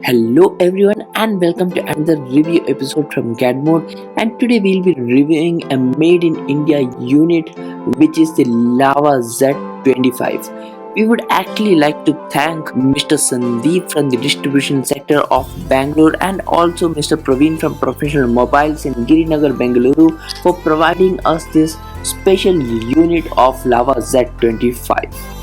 Hello everyone and welcome to another review episode from Gadmode, and today we'll be reviewing a made in India unit which is the Lava Z25. We would actually like to thank Mr. Sandeep from the distribution sector of Bangalore and also Mr. Praveen from Professional Mobiles in Girinagar, Bengaluru for providing us this special unit of Lava Z25.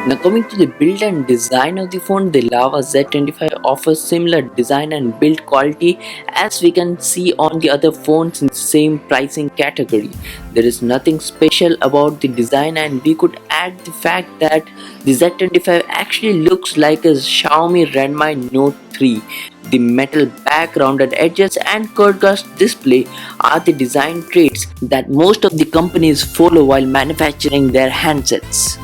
Now coming to the build and design of the phone, the Lava Z25 offers similar design and build quality as we can see on the other phones in the same pricing category. There is nothing special about the design, and we could add the fact that the Z25 actually looks like a Xiaomi Redmi Note 3. The metal back, rounded edges and curved glass display are the design traits that most of the companies follow while manufacturing their handsets.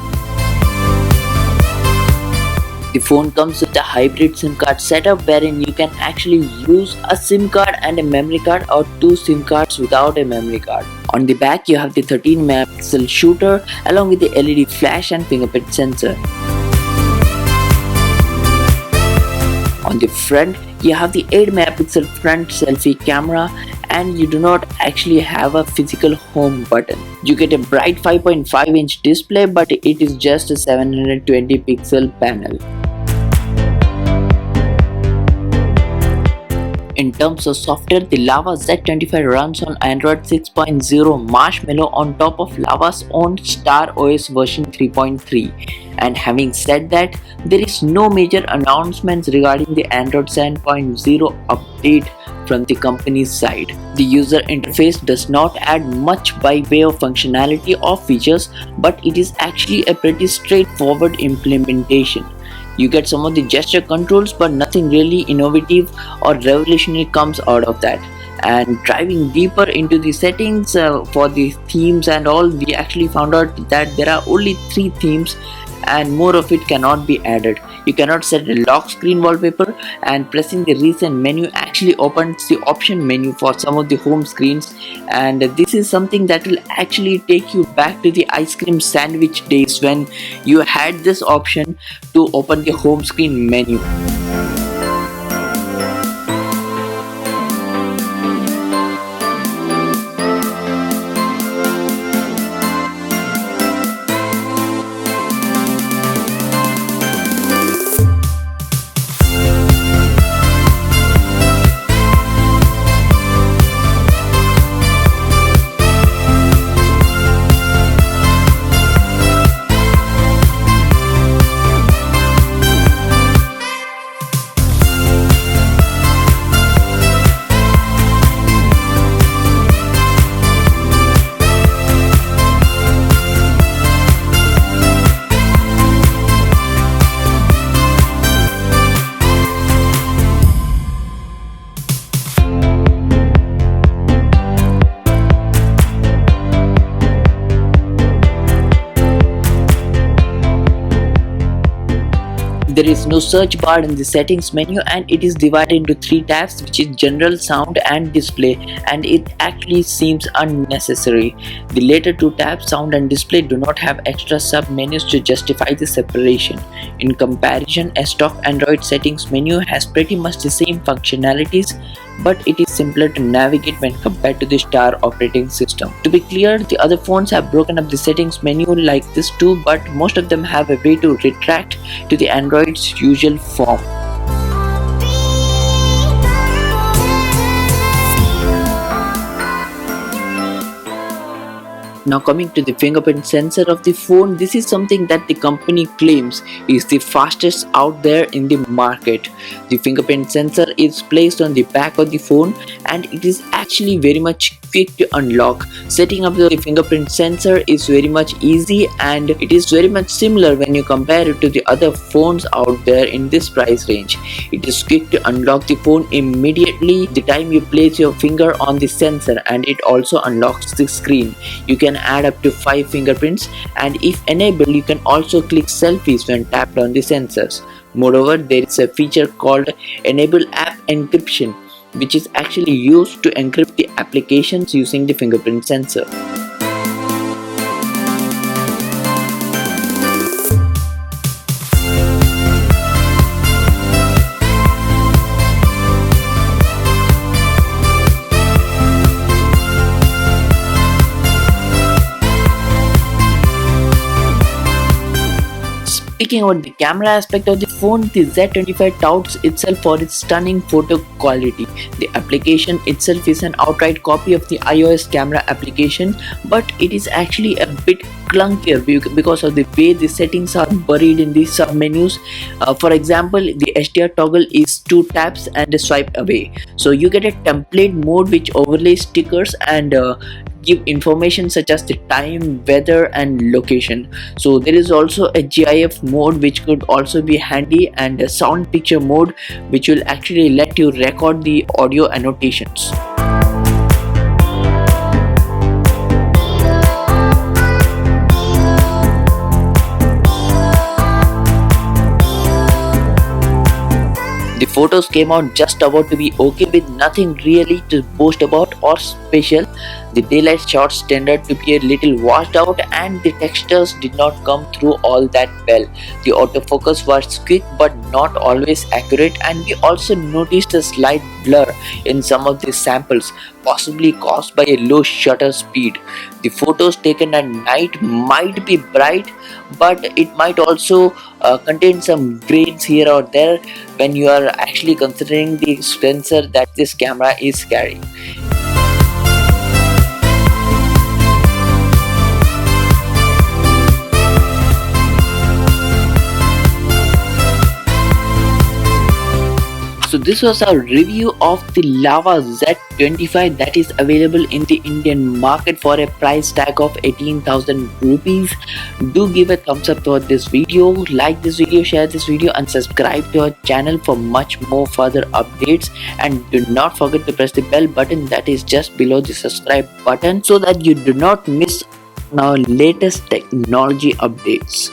The phone comes with a hybrid SIM card setup wherein you can actually use a SIM card and a memory card or two SIM cards without a memory card. On the back you have the 13 megapixel shooter along with the LED flash and fingerprint sensor. On the front you have the 8 megapixel front selfie camera, and you do not actually have a physical home button. You get a bright 5.5-inch display, but it is just a 720 pixel panel. In terms of software, the Lava Z25 runs on Android 6.0 Marshmallow on top of Lava's own Star OS version 3.3. And having said that, there is no major announcements regarding the Android 7.0 update from the company's side. The user interface does not add much by way of functionality or features, but it is actually a pretty straightforward implementation. You get some of the gesture controls, but nothing really innovative or revolutionary comes out of that. And driving deeper into the settings for the themes and all, we actually found out that there are only 3 themes and more of it cannot be added. You cannot set a lock screen wallpaper, and pressing the recent menu actually opens the option menu for some of the home screens, and this is something that will actually take you back to the ice cream sandwich days when you had this option to open the home screen menu. There is no search bar in the settings menu, and it is divided into 3 tabs, which is general, sound and display, and it actually seems unnecessary. The later 2 tabs, sound and display, do not have extra sub menus to justify the separation. In comparison, a stock Android settings menu has pretty much the same functionalities, but it is simpler to navigate when compared to the Star operating system. To be clear, the other phones have broken up the settings menu like this too, but most of them have a way to retract to the Android's usual form. Now coming to the fingerprint sensor of the phone, this is something that the company claims is the fastest out there in the market. The fingerprint sensor is placed on the back of the phone, and it is actually very much quick to unlock. Setting up the fingerprint sensor is very much easy, and it is very much similar when you compare it to the other phones out there in this price range. It is quick to unlock the phone immediately the time you place your finger on the sensor, and it also unlocks the screen. You can add up to 5 fingerprints, and if enabled you can also click selfies when tapped on the sensors. Moreover, there is a feature called Enable App Encryption, which is actually used to encrypt the applications using the fingerprint sensor. Speaking about the camera aspect of the phone, the Z25 touts itself for its stunning photo quality. The application itself is an outright copy of the iOS camera application, but it is actually a bit clunkier because of the way the settings are buried in the submenus. For example, the HDR toggle is 2 taps and a swipe away. So you get a template mode which overlays stickers and give information such as the time, weather and location. So there is also a GIF mode which could also be handy, and a sound picture mode which will actually let you record the audio annotations. The photos came out just about to be okay, with nothing really to boast about or special. The daylight shots tended to be a little washed out, and the textures did not come through all that well. The autofocus was quick but not always accurate, and we also noticed a slight blur in some of the samples, possibly caused by a low shutter speed. The photos taken at night might be bright, but it might also contain some grains here or there when you are actually considering the sensor that this camera is carrying. So this was our review of the Lava Z25 that is available in the Indian market for a price tag of 18,000 rupees. Do give a thumbs up toward this video, like this video, share this video and subscribe to our channel for much more further updates. And do not forget to press the bell button that is just below the subscribe button so that you do not miss our latest technology updates.